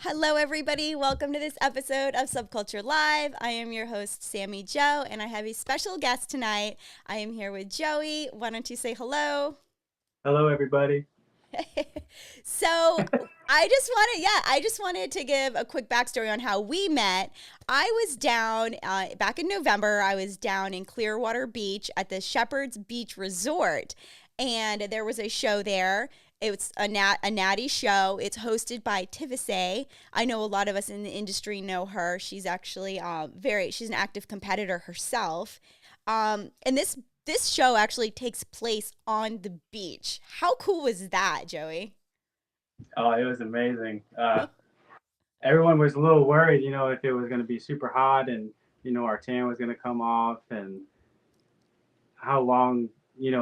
Hello, everybody. Welcome to this episode of Subculture Live. I am your host, Sammy Joe, and I have a special guest tonight. I am here with Joey. Why don't you say hello? Hello, everybody. So I just wanted to give a quick backstory on how we met. I was down back in November. I was down in Clearwater Beach at the Shepherd's Beach Resort, and there was a show there. It was a natty show. It's hosted by Tivise. I know a lot of us in the industry know her. She's actually she's an active competitor herself. And this show actually takes place on the beach. How cool was that, Joey? Oh, it was amazing. Everyone was a little worried, if it was going to be super hot and, our tan was going to come off and how long,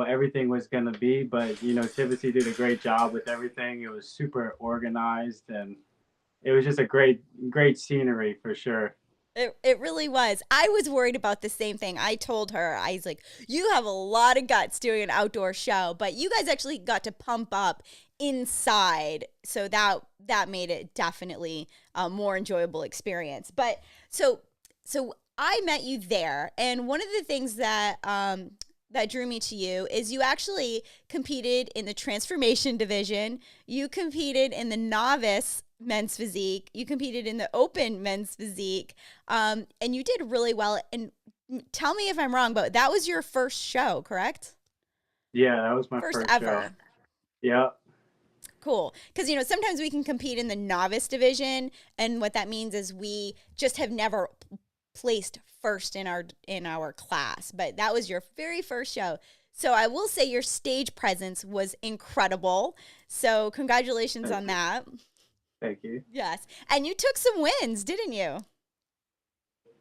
everything was going to be. But, Tivity did a great job with everything. It was super organized and it was just a great scenery for sure. It really was. I was worried about the same thing. I told her, I was like, you have a lot of guts doing an outdoor show, but you guys actually got to pump up inside. So that made it definitely a more enjoyable experience. But so I met you there, and one of the things that drew me to you is you actually competed in the transformation division. You competed in the novice men's physique. You competed in the open men's physique. And you did really well. And tell me if I'm wrong, but that was your first show, correct? Yeah, that was my First first show. ever. Yeah. Cool. Because, sometimes we can compete in the novice division. And what that means is we just have never placed first in our class. But that was your very first show. So I will say your stage presence was incredible. So congratulations Thank on you. that. Thank you. Yes. And you took some wins, didn't you?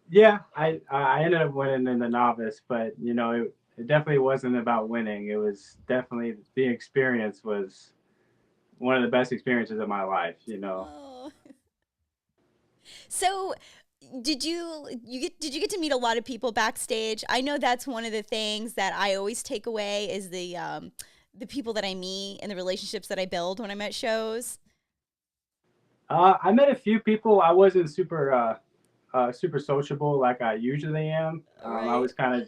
Yeah, I ended up winning in the novice, but it definitely wasn't about winning. It was definitely the experience was one of the best experiences of my life. Oh. So did you get to meet a lot of people backstage? I know that's one of the things that I always take away is the people that I meet and the relationships that I build when I'm at shows. I met a few people. I wasn't super sociable like I usually am. I Right? was kind of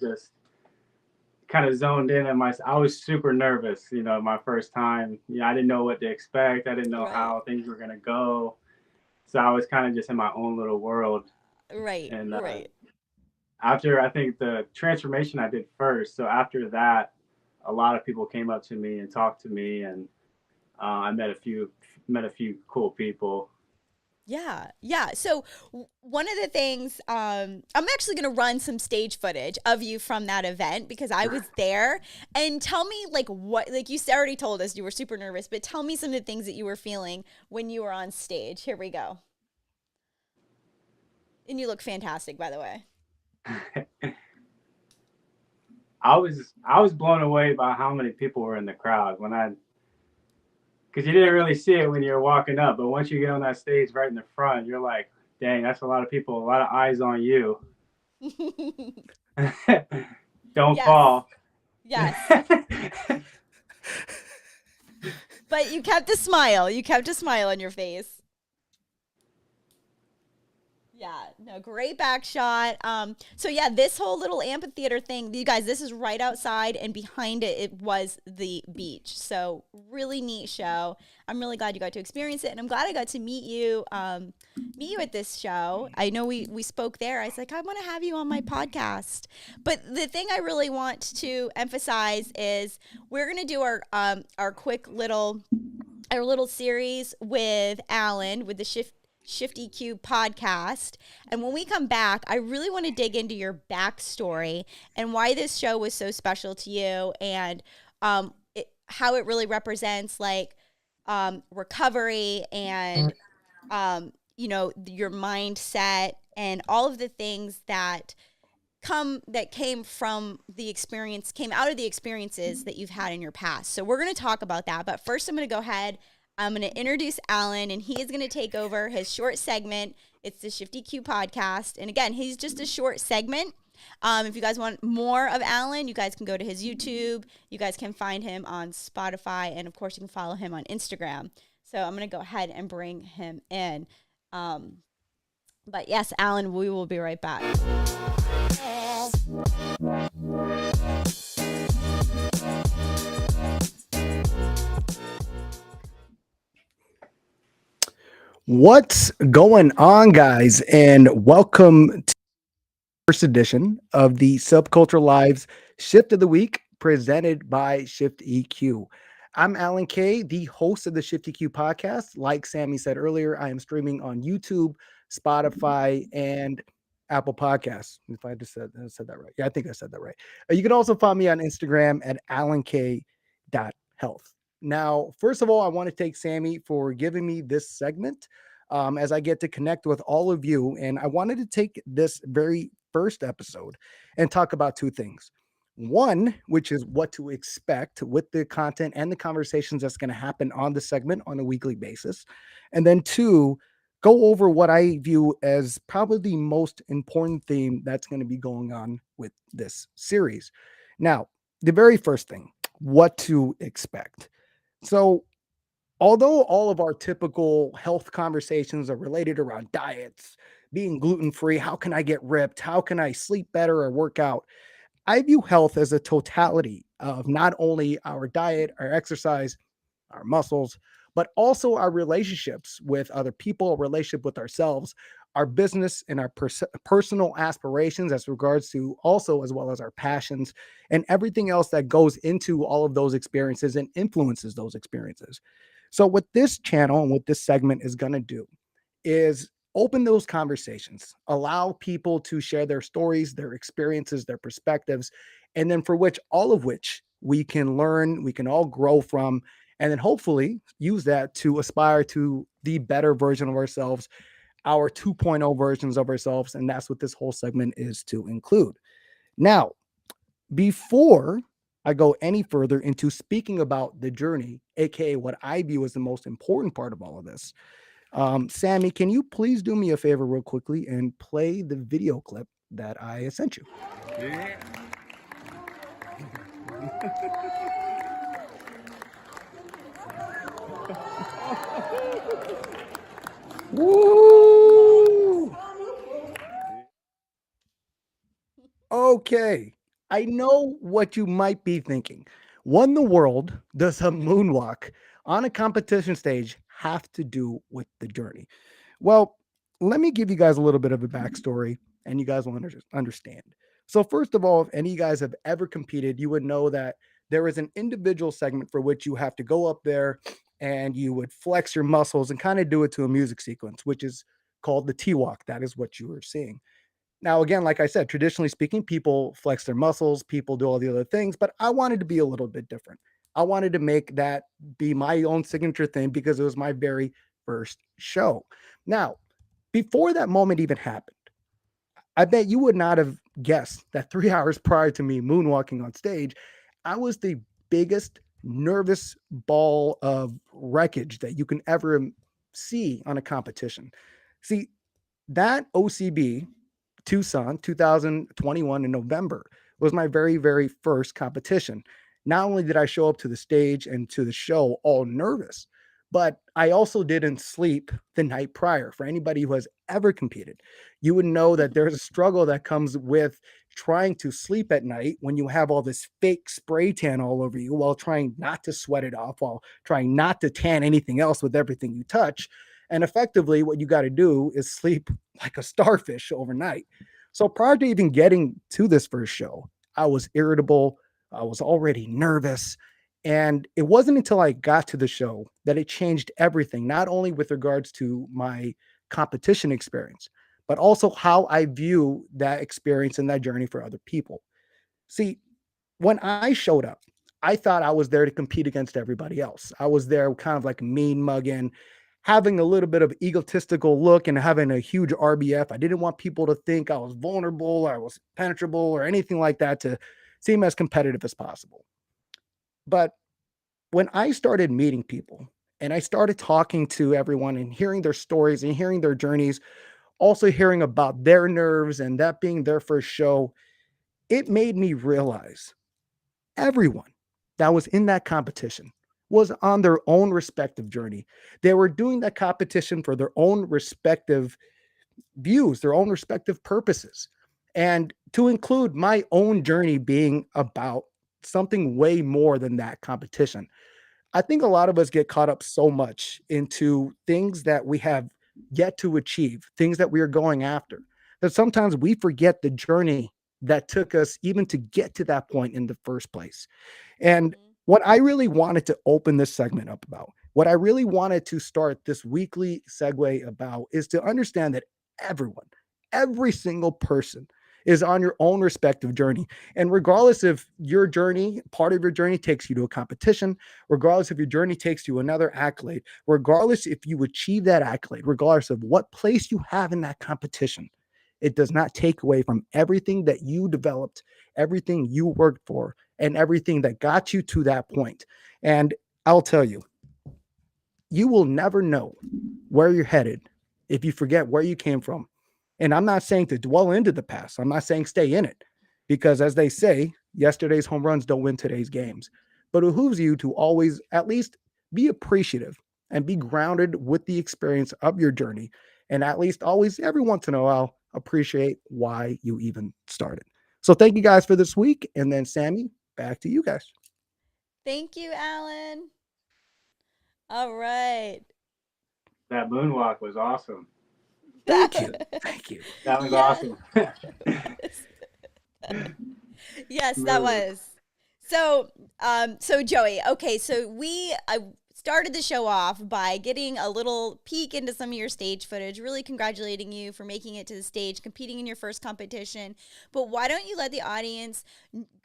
zoned in and I was super nervous, my first time. I didn't know what to expect. I didn't know Right. how things were gonna go. So I was kind of just in my own little world. Right. And Right. after I think the transformation I did first, so after that, a lot of people came up to me and talked to me, and I met a few cool people. Yeah, yeah. So one of the things, I'm actually going to run some stage footage of you from that event because I was there. And tell me, like, like you already told us you were super nervous, but tell me some of the things that you were feeling when you were on stage. Here we go. And you look fantastic, by the way. I was blown away by how many people were in the crowd because you didn't really see it when you're walking up, but once you get on that stage right in the front, you're like, dang, that's a lot of people, a lot of eyes on you. Don't Yes, fall. yes. But you kept a smile. You kept a smile on your face. Yeah, no, great back shot. So yeah, this whole little amphitheater thing, you guys, this is right outside, and behind it, it was the beach. So really neat show. I'm really glad you got to experience it, and I'm glad I got to meet you at this show. I know we spoke there. I was like, I want to have you on my podcast. But the thing I really want to emphasize is we're gonna do our quick little our little series with Alan with the ShiftEQ podcast. And when we come back, I really want to dig into your backstory and why this show was so special to you and how it really represents like recovery and your mindset and all of the things that came from the experience came out of the experiences that you've had in your past. So we're going to talk about that, but first I'm going to go ahead. I'm going to introduce Alan, and he is going to take over his short segment. It's the ShiftEQ podcast, and again, he's just a short segment. If you guys want more of Alan, you guys can go to his YouTube. You guys can find him on Spotify, and of course, you can follow him on Instagram. So I'm going to go ahead and bring him in. Um, but yes, Alan, we will be right back. What's going on, guys? And welcome to the first edition of the Subculture Lives Shift of the Week presented by ShiftEQ. I'm Alan Kay, the host of the ShiftEQ podcast. Like Sammy said earlier, I am streaming on YouTube, Spotify, and Apple Podcasts. If I just said that right. Yeah, I think I said that right. You can also find me on Instagram at alank.health. Now, first of all, I want to thank Sammy for giving me this segment as I get to connect with all of you. And I wanted to take this very first episode and talk about two things. One, which is what to expect with the content and the conversations that's going to happen on the segment on a weekly basis. And then two, go over what I view as probably the most important theme that's going to be going on with this series. Now, the very first thing, what to expect. So, although all of our typical health conversations are related around diets, being gluten free, how can I get ripped? How can I sleep better or work out? I view health as a totality of not only our diet, our exercise, our muscles, but also our relationships with other people, our relationship with ourselves, our business, and our personal aspirations as regards to also as well as our passions and everything else that goes into all of those experiences and influences those experiences. So, what this channel and what this segment is going to do is open those conversations, allow people to share their stories, their experiences, their perspectives, and then for which all of which we can learn, we can all grow from, and then hopefully use that to aspire to the better version of ourselves, our 2.0 versions of ourselves. And that's what this whole segment is to include. Now, before I go any further into speaking about the journey, aka what I view as the most important part of all of this, Sammy, can you please do me a favor real quickly and play the video clip that I sent you? Yeah. Woo! Okay. I know what you might be thinking. What in the world does a moonwalk on a competition stage have to do with the journey? Well, let me give you guys a little bit of a backstory and you guys will understand. So, first of all, if any of you guys have ever competed, you would know that there is an individual segment for which you have to go up there and you would flex your muscles and kind of do it to a music sequence, which is called the T walk. That is what you are seeing. Now, again, like I said, traditionally speaking, people flex their muscles, people do all the other things, but I wanted to be a little bit different. I wanted to make that be my own signature thing because it was my very first show. Now, before that moment even happened, I bet you would not have guessed that 3 hours prior to me moonwalking on stage, I was the biggest nervous ball of wreckage that you can ever see on a competition. See, that OCB Tucson 2021 in November was my very, very first competition. Not only did I show up to the stage and to the show all nervous, but I also didn't sleep the night prior. For anybody who has ever competed, you would know that there's a struggle that comes with trying to sleep at night when you have all this fake spray tan all over you while trying not to sweat it off, while trying not to tan anything else with everything you touch. And effectively, what you got to do is sleep like a starfish overnight. So prior to even getting to this first show, I was irritable. I was already nervous. And it wasn't until I got to the show that it changed everything, not only with regards to my competition experience, but also how I view that experience and that journey for other people. See, when I showed up, I thought I was there to compete against everybody else. I was there kind of like mean mugging, having a little bit of egotistical look and having a huge RBF. I didn't want people to think I was vulnerable or I was penetrable or anything like that to seem as competitive as possible. But when I started meeting people and I started talking to everyone and hearing their stories and hearing their journeys, also hearing about their nerves and that being their first show, it made me realize everyone that was in that competition was on their own respective journey. They were doing that competition for their own respective views, their own respective purposes. And to include my own journey being about something way more than that competition. I think a lot of us get caught up so much into things that we have yet to achieve, things that we are going after, that sometimes we forget the journey that took us even to get to that point in the first place. And Mhm. what I really wanted to open this segment up about, what I really wanted to start this weekly segue about is to understand that everyone, every single person is on your own respective journey. And regardless if your journey, part of your journey takes you to a competition, regardless if your journey takes you another accolade, regardless if you achieve that accolade, regardless of what place you have in that competition, it does not take away from everything that you developed, everything you worked for, and everything that got you to that point. And I'll tell you, you will never know where you're headed if you forget where you came from. And I'm not saying to dwell into the past. I'm not saying stay in it because, as they say, yesterday's home runs don't win today's games. But it behooves you to always at least be appreciative and be grounded with the experience of your journey. And at least always, every once in a while, appreciate why you even started. So thank you guys for this week. And then, Sammy, back to you guys. Thank you, Alan. All right. That moonwalk was awesome. Thank you. Thank you. That was Yes. awesome. Yes, that Smooth. was. So Joey, okay, so I started the show off by getting a little peek into some of your stage footage, really congratulating you for making it to the stage, competing in your first competition. But why don't you let the audience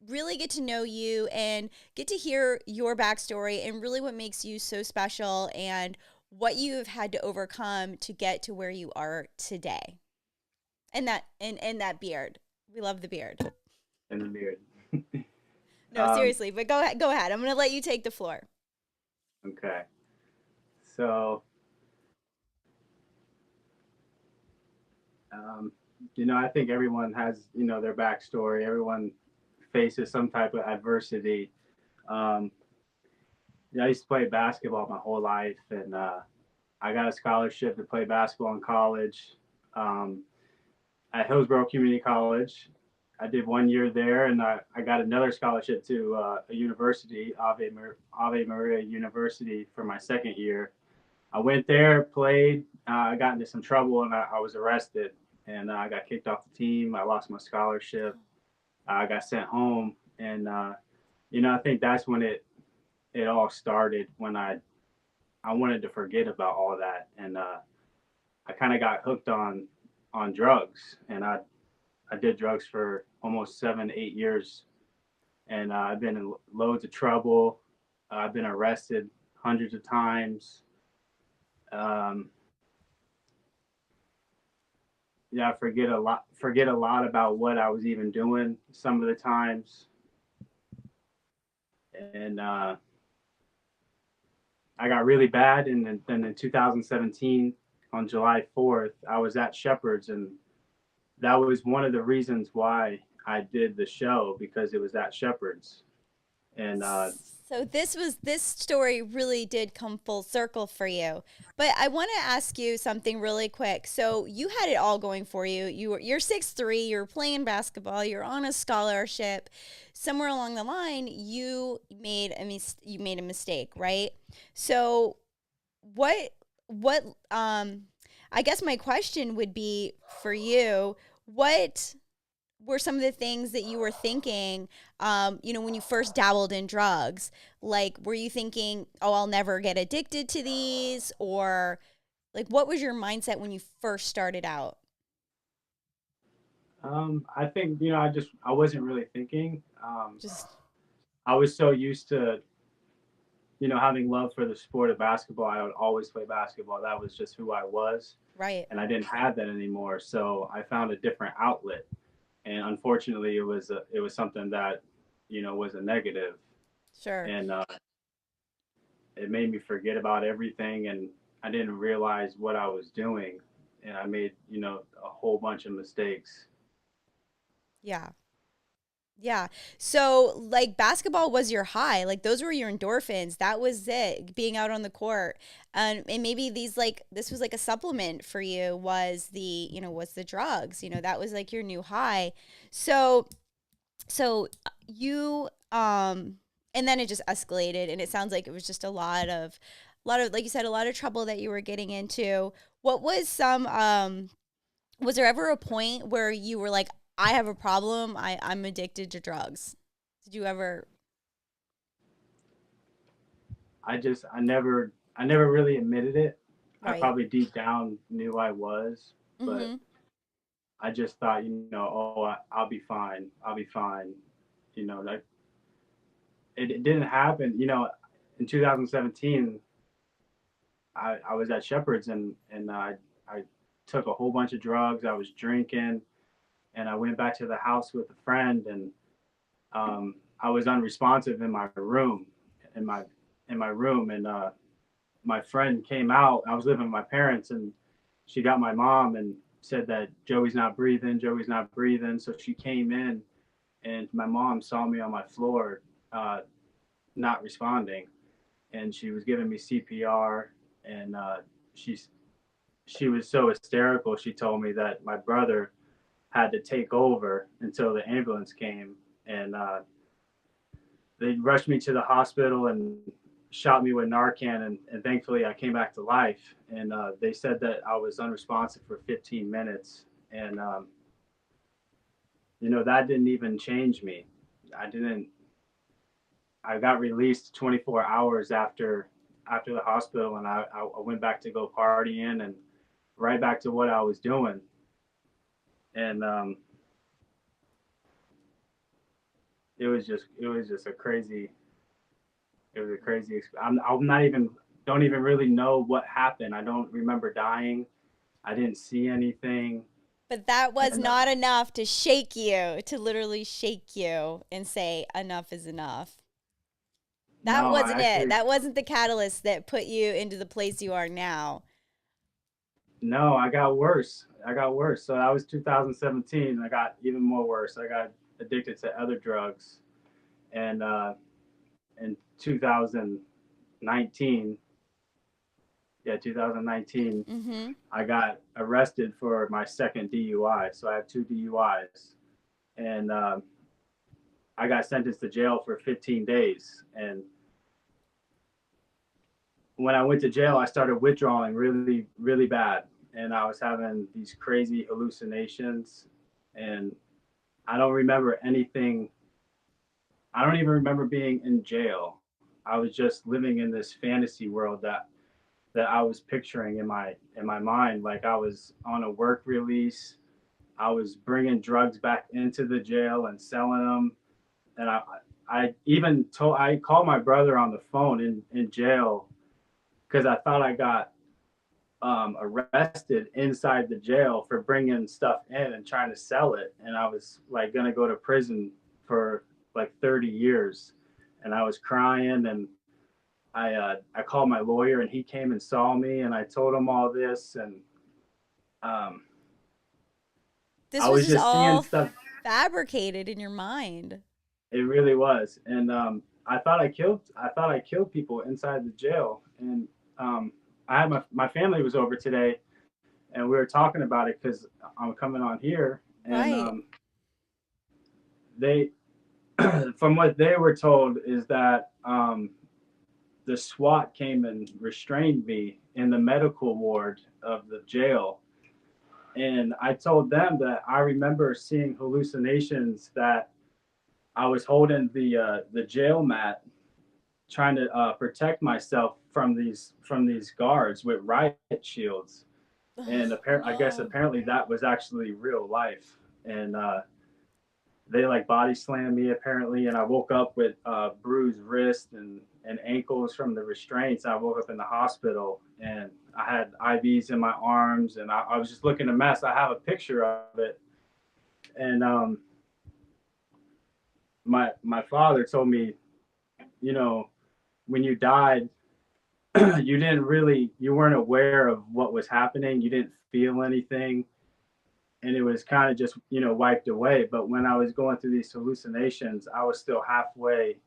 really get to know you and get to hear your backstory and really what makes you so special and what you have had to overcome to get to where you are today. And that beard. We love the beard. In the beard. No, Um, seriously, but go ahead. Go ahead. I'm going to let you take the floor. okay. So, um, I think everyone has, their backstory. Everyone faces some type of adversity. Um, I used to play basketball my whole life, and I got a scholarship to play basketball in college um, at Hillsborough Community College. I did 1 year there, and I got another scholarship to a university, Ave Maria University, for my second year. I went there, played. I got into some trouble, and I was arrested, and I got kicked off the team. I lost my scholarship. I got sent home, and I think that's when it all started. When I wanted to forget about all that, and I kind of got hooked on drugs, and I did drugs for almost 7 8 years, and I've been in loads of trouble. I've been arrested hundreds of times. Um, yeah, I forget a lot about what I was even doing some of the times, and I got really bad, and then in 2017 on July 4th, I was at Shepherd's, and that was one of the reasons why I did the show, because it was at Shepherd's, and So this story really did come full circle for you. But I want to ask you something really quick. So you had it all going for you. You're 6'3", you're playing basketball, you're on a scholarship. Somewhere along the line, you made a mistake, right? So what I guess my question would be for you, what were some of the things that you were thinking, when you first dabbled in drugs? Like, were you thinking, oh, I'll never get addicted to these? Or, like, what was your mindset when you first started out? I think I wasn't really thinking. Just, I was so used to having love for the sport of basketball. I would always play basketball. That was just who I was, right. and I didn't have that anymore. So I found a different outlet, and unfortunately, it was something that was a negative, Sure. and it made me forget about everything, and I didn't realize what I was doing, and I made a whole bunch of mistakes. Yeah. Yeah. So like basketball was your high. Like those were your endorphins. That was it. Being out on the court. And maybe these like this was like a supplement for you was was the drugs. That was like your new high. So you and then it just escalated and it sounds like it was just a lot of like you said, a lot of trouble that you were getting into. What was some was there ever a point where you were like, I have a problem, I'm addicted to drugs? Did you ever? I never really admitted it. I Right. probably deep down knew I was, but Mm-hmm. I just thought, oh, I'll be fine. I'll be fine. Like it didn't happen. In 2017, I was at Shepherd's and I took a whole bunch of drugs. I was drinking, and I went back to the house with a friend, and I was unresponsive in my room, in my in my room, and my friend came out. I was living with my parents, and she got my mom and said that Joey's not breathing. Joey's not breathing. So she came in, and my mom saw me on my floor, uh, not responding, and she was giving me CPR, and she's she was so hysterical. She told me that my brother had to take over until the ambulance came, and they rushed me to the hospital and shot me with Narcan, and thankfully I came back to life. And they said that I was unresponsive for 15 minutes, and that didn't even change me. I didn't. I got released 24 hours after the hospital, and I went back to go partying and right back to what I was doing. And it was just a crazy. It was a crazy. I'm not even don't even really know what happened. I don't remember dying. I didn't see anything. But that was And not enough to shake you, to literally shake you and say enough is enough. That no, I wasn't it. actually That wasn't the catalyst that put you into the place you are now. no, I got worse. I got worse. So that was 2017. I got even more worse. I got addicted to other drugs, and in 2019, yeah, 2019, Mm-hmm. I got arrested for my second DUI. So I have two DUIs, and I got sentenced to jail for 15 days. And when I went to jail, I started withdrawing really, really bad. And I was having these crazy hallucinations. And I don't remember anything. I don't even remember being in jail. I was just living in this fantasy world that I was picturing in my mind. Like I was on a work release. I was bringing drugs back into the jail and selling them. And I called my brother on the phone in jail because I thought I got arrested inside the jail for bringing stuff in and trying to sell it, and I was like gonna go to prison for like 30 years, and I was crying, and I called my lawyer, and he came and saw me, and I told him all this, and um, This I was was just just seeing all stuff. fabricated in your mind. It really was, and I thought I killed people inside the jail, and I had my family was over today, and we were talking about it because I'm coming on here, and Right. they, from what they were told, is that the SWAT came and restrained me in the medical ward of the jail, and I told them that I remember seeing hallucinations that I was holding the jail mat, trying to protect myself from these guards with riot shields, and Oh, I guess no. apparently that was actually real life, and they like body slammed me apparently, and I woke up with bruised wrists and ankles from the restraints. I woke up in the hospital, and I had IVs in my arms, and I was just looking a mess. I have a picture of it, and my father told me, you know, when you died, you weren't aware of what was happening. You didn't feel anything. and it was kind of just, wiped away. But when I was going through these hallucinations, I was still halfway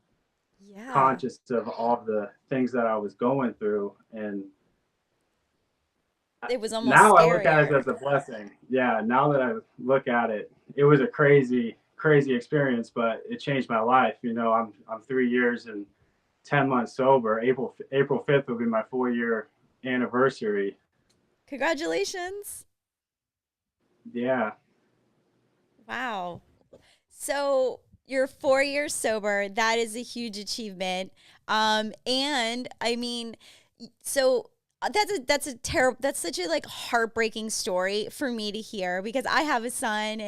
Yeah. conscious of all the things that I was going through. And It was almost now I look at it scarier. as a blessing. Yeah, now that I look at it, it was a crazy, crazy experience, but it changed my life. I'm 3 years and 10 months sober. April 5th will be my 4 year anniversary. Congratulations. Yeah, Wow. So you're 4 years sober. That is a huge achievement. And I mean, so that's such a like heartbreaking story for me to hear because I have a son,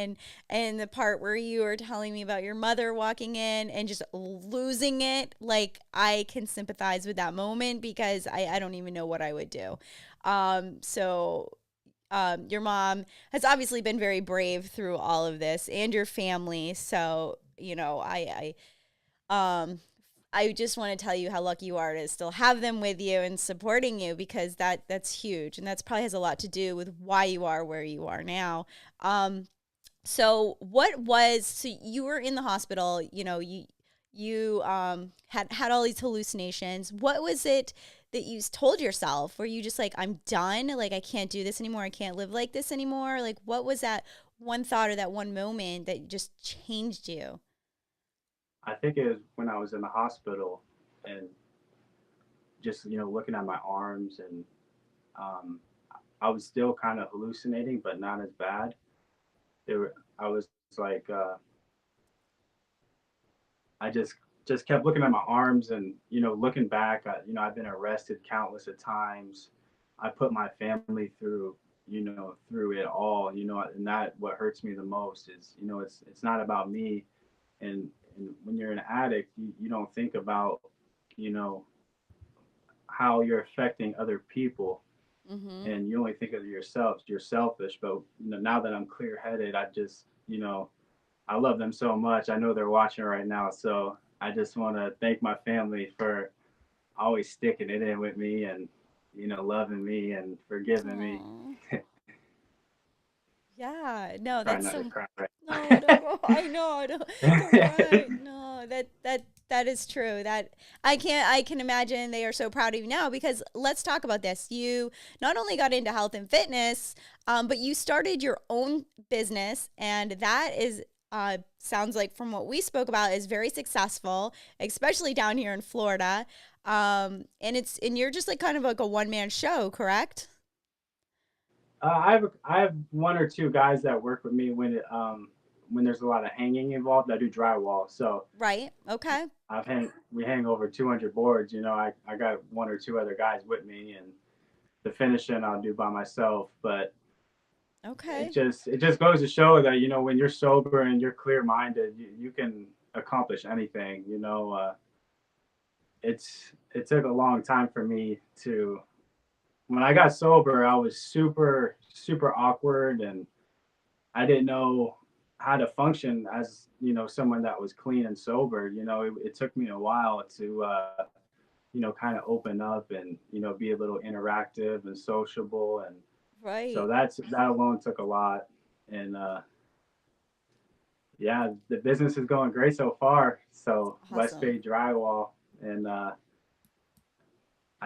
and the part where you were telling me about your mother walking in and just losing it, like I can sympathize with that moment because I don't even know what I would do. So your mom has obviously been very brave through all of this and your family. So, um, I just want to tell you how lucky you are to still have them with you and supporting you because that's huge. And that's probably has a lot to do with why you are where you are now. So you were in the hospital, you had all these hallucinations. What was it that you told yourself? Were you just like, I'm done? Like, I can't do this anymore. I can't live like this anymore. Like, what was that one thought or that one moment that just changed you? I think it was when I was in the hospital and just, looking at my arms, and um, I was still kind of hallucinating, but not as bad. I was like, I just kept looking at my arms, and looking back, I've been arrested countless of times. I put my family through, through it all, and that what hurts me the most is, it's not about me. And when you're an addict, you don't think about, you know how you're affecting other people, Mm-hmm. and you only think of yourself. You're selfish. But now that I'm clear headed, I just, I love them so much. I know they're watching right now, so I just want to thank my family for always sticking it in with me, and loving me and forgiving me. Aw. Yeah. No, Try that's not to so. cry. No, don't go. I know. Don't cry. No, that is true. That I can imagine they are so proud of you now because let's talk about this. You not only got into health and fitness, but you started your own business, and that is sounds like from what we spoke about is very successful, especially down here in Florida. And you're just like kind of like a one man show, correct? I have one or two guys that work with me when there's a lot of hanging involved. I do drywall, so Right. Okay. we hang over 200 boards. I got one or two other guys with me, and the finishing I'll do by myself. But Okay. it just goes to show that when you're sober and you're clear minded, you can accomplish anything. It took a long time for me to when I got sober. I was super super awkward, and I didn't know how to function as someone that was clean and sober. It took me a while to kind of open up and be a little interactive and sociable, and so Right. that alone took a lot. And yeah, the business is going great so far. So West Awesome. Bay Drywall, and I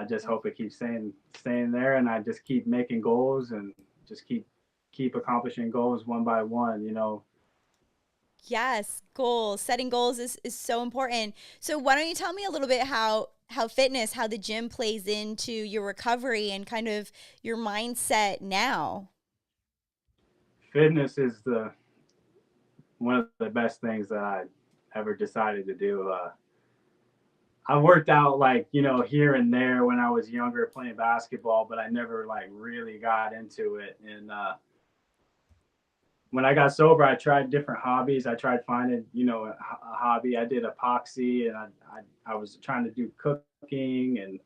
just hope it keeps staying there, and I just keep making goals and just keep accomplishing goals one by one. Yes, goals. Setting goals is so important. So why don't you tell me a little bit how fitness, how the gym plays into your recovery and kind of your mindset now? Fitness is the one of the best things that I ever decided to do. I worked out like here and there when I was younger playing basketball, but I never like really got into it. And when I got sober, I tried different hobbies. I tried finding a hobby. I did epoxy, and I was trying to do cooking, and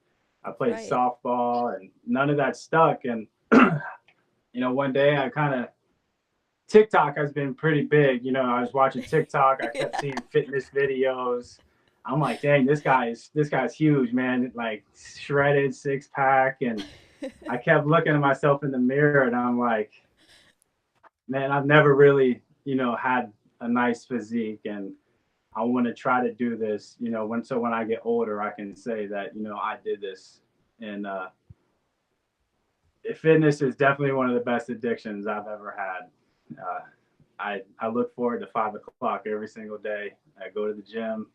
I played Right. softball, and none of that stuck. And one day I kind of TikTok has been pretty big. I was watching TikTok. I kept Yeah. seeing fitness videos. I'm like, dang, this guy's huge, man. Like shredded, six pack, and I kept looking at myself in the mirror, and I'm like, man, I've never really, had a nice physique, and I want to try to do this, when I get older, I can say that, I did this. And fitness is definitely one of the best addictions I've ever had. I look forward to 5 o'clock every single day. I go to the gym,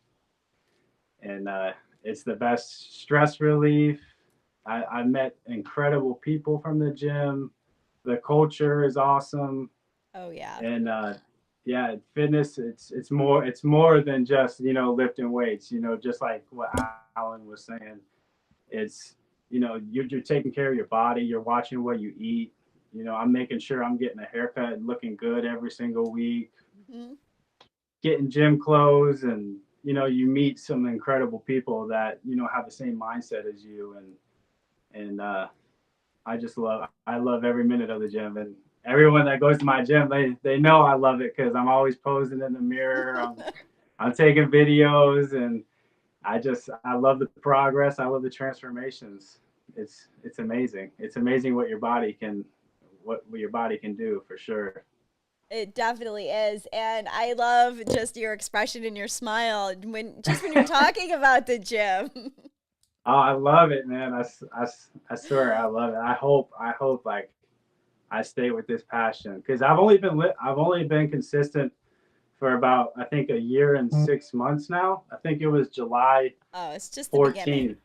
and it's the best stress relief. I met incredible people from the gym. The culture is awesome, Oh yeah. and yeah, fitness, it's more than just lifting weights. Just like what Alan was saying, it's you're taking care of your body. You're watching what you eat. I'm making sure I'm getting a haircut and looking good every single week, Hmm. getting gym clothes, and you meet some incredible people that have the same mindset as you, and I love every minute of the gym, and everyone that goes to my gym, they know I love it because I'm always posing in the mirror. I'm taking videos, and I love the progress. I love the transformations. It's amazing. It's amazing what your body can do, for sure. It definitely is. And I love just your expression and your smile when you're talking about the gym. Oh, I love it, man. I swear I love it. I hope like I stay with this passion because I've only been consistent for about, I think, a year and 6 months now. I think it was July Oh, it's just the beginning. 14th,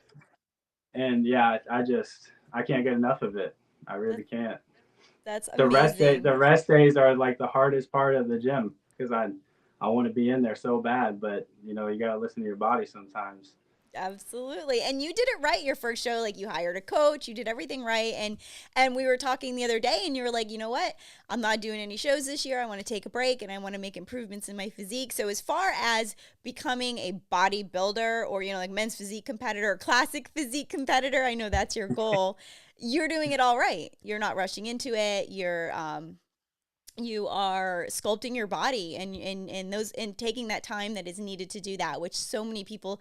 and yeah, I can't get enough of it. I That, really can't. that's The amazing. rest days are like the hardest part of the gym because I want to be in there so bad, but you gotta listen to your body sometimes. Absolutely. And you did it right your first show. Like you hired a coach, you did everything right. And we were talking the other day and you were like, you know what? I'm not doing any shows this year. I want to take a break and I want to make improvements in my physique. So as far as becoming a bodybuilder or, like men's physique competitor, classic physique competitor, I know that's your goal. You're doing it all right. You're not rushing into it. You are sculpting your body and taking that time that is needed to do that, which so many people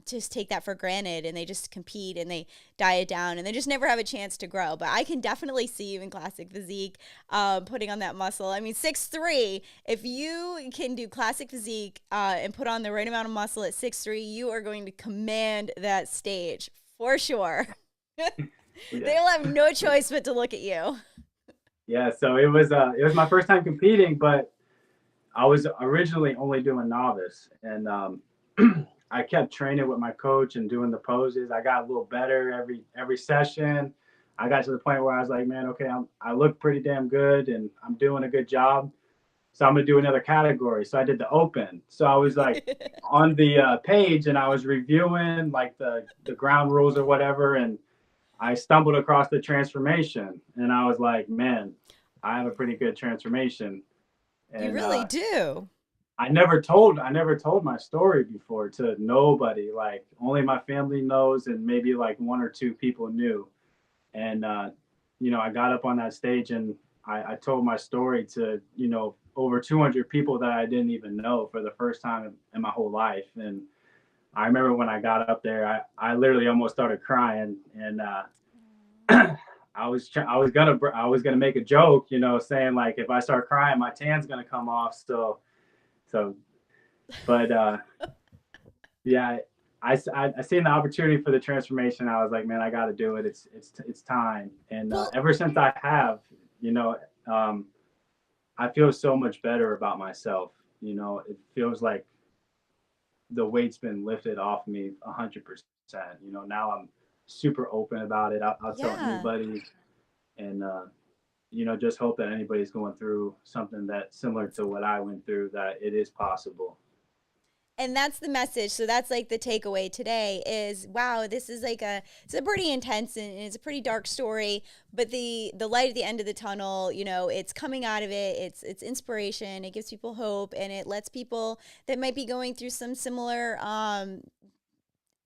just take that for granted and they just compete and they diet down and they just never have a chance to grow. But I can definitely see you in classic physique, putting on that muscle. I mean, 6'3", if you can do classic physique and put on the right amount of muscle at 6'3", you are going to command that stage for sure. Yeah. They'll have no choice but to look at you. Yeah, so it was my first time competing, but I was originally only doing novice, and I kept training with my coach and doing the poses. I got a little better every session. I got to the point where I was like, man, okay, I look pretty damn good, and I'm doing a good job. So I'm gonna do another category. So I did the open. So I was like on the page, and I was reviewing like the ground rules or whatever, and I stumbled across the transformation, and I was like, man, I have a pretty good transformation. You And really do. I never told my story before to nobody. Like only my family knows, and maybe like one or two people knew. And I got up on that stage, and I told my story to over 200 people that I didn't even know for the first time in my whole life. And I remember when I got up there, I literally almost started crying, and I was gonna make a joke, saying like if I start crying, my tan's gonna come off. So, but yeah, I seen the opportunity for the transformation. I was like, man, I got to do it. It's time. And Well, ever since I have, you know, um, I feel so much better about myself. It feels like the weight's been lifted off me 100%. Now I'm super open about it. I'll tell yeah. anybody, and just hope that anybody's going through something that's similar to what I went through, that it is possible. And that's the message. So that's like the takeaway today is wow, this is like it's a pretty intense and it's a pretty dark story, but the light at the end of the tunnel, it's coming out of it. It's inspiration. It gives people hope and it lets people that might be going through some similar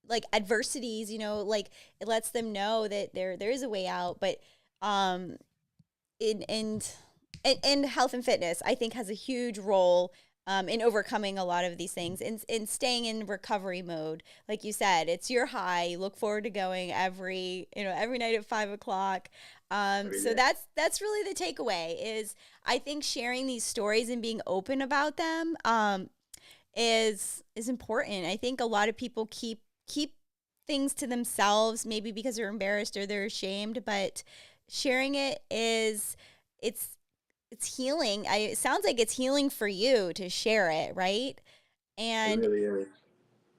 like adversities, like it lets them know that there is a way out, but in and health and fitness I think has a huge role in overcoming a lot of these things and staying in recovery mode. Like you said, it's your high. You look forward to going every night at 5 o'clock. Every So day. that's really the takeaway is I think sharing these stories and being open about them, is important. I think a lot of people keep things to themselves, maybe because they're embarrassed or they're ashamed, but sharing it it's healing. It sounds like it's healing for you to share it, right? It And really is.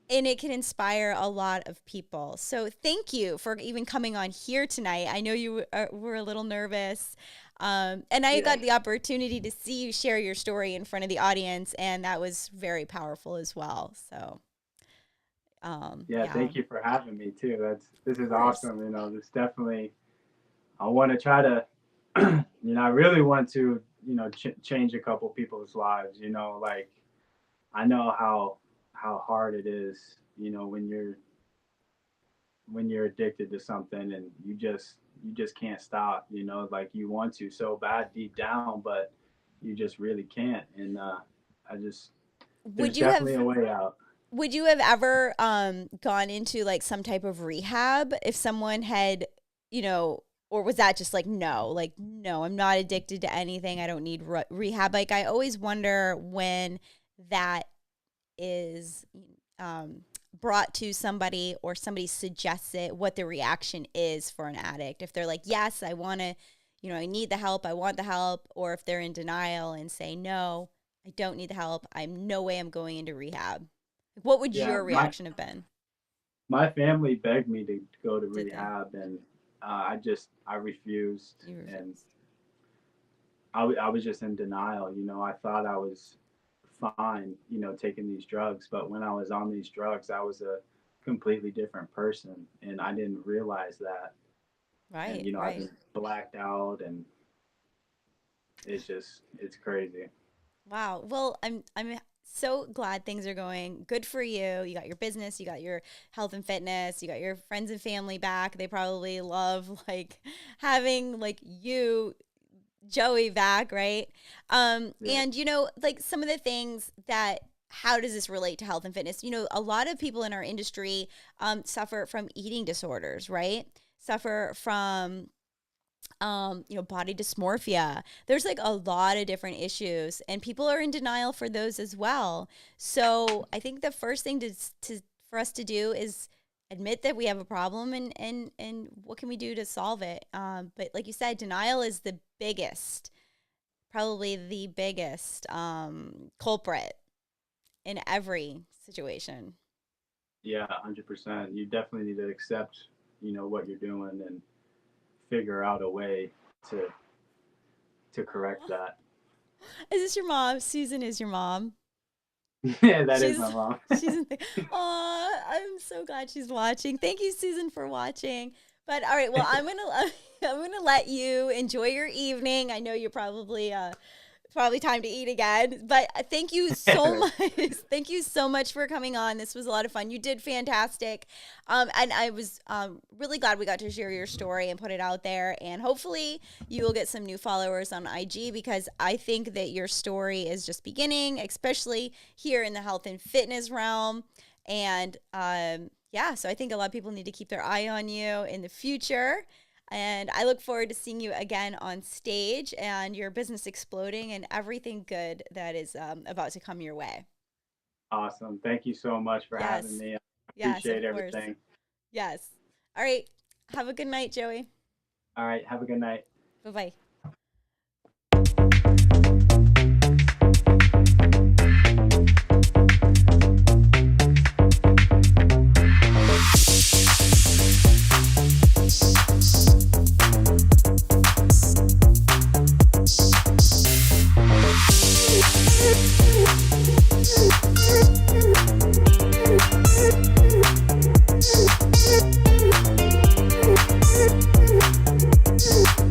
it can inspire a lot of people. So thank you for even coming on here tonight. I know you were a little nervous. And I Yeah. got the opportunity to see you share your story in front of the audience, and that was very powerful as well. So, Yeah, yeah, thank you for having me too. This of is course. awesome. This definitely. I want to try to, I really want to, change a couple people's lives. Like I know how hard it is, when you're addicted to something and you just can't stop. Like you want to so bad deep down, but you just really can't. And I just there's Would you definitely have a way out. would you have ever gone into like some type of rehab if someone had, or was that just like no, I'm not addicted to anything. I don't need rehab. Like I always wonder when that is brought to somebody or somebody suggests it, what the reaction is for an addict. If they're like, yes, I want to, I need the help, I want the help, or if they're in denial and say, no, I don't need the help, I'm no way I'm going into rehab. What would Yeah, your reaction have been? my family begged me to go to Did they? rehab, and I refused, You and refuse. I was just in denial. I thought I was fine, taking these drugs, but when I was on these drugs, I was a completely different person, and I didn't realize that. And Right, I've right. been blacked out, and it's crazy. Wow. Well, I'm so glad things are going good for you. You got your business, you got your health and fitness, you got your friends and family back. They probably love like having like you, Joey, back, right? Yeah, And like some of the things that how does this relate to health and fitness? A lot of people in our industry suffer from eating disorders, right? Suffer from body dysmorphia. There's like a lot of different issues, and people are in denial for those as well. So I think the first thing to for us to do is admit that we have a problem and what can we do to solve it. But like you said, denial is the biggest, probably the biggest culprit in every situation. yeah, 100%. You definitely need to accept, what you're doing and figure out a way to correct that. Is this your mom? Susan is your mom. Yeah, that is She's my mom. she's in the, aw, I'm so glad she's watching. Thank you, Susan, for watching. But all right, well, I'm gonna let you enjoy your evening. I know you're probably time to eat again. But thank you so much. Thank you so much for coming on. This was a lot of fun. You did fantastic. And I was really glad we got to share your story and put it out there. And hopefully you will get some new followers on IG because I think that your story is just beginning, especially here in the health and fitness realm. And yeah, so I think a lot of people need to keep their eye on you in the future. And I look forward to seeing you again on stage and your business exploding and everything good that is about to come your way. Awesome. Thank you so much for having Yes. me. I Yes, appreciate of course. everything. Yes. All right. Have a good night, Joey. All right. Have a good night. Bye-bye.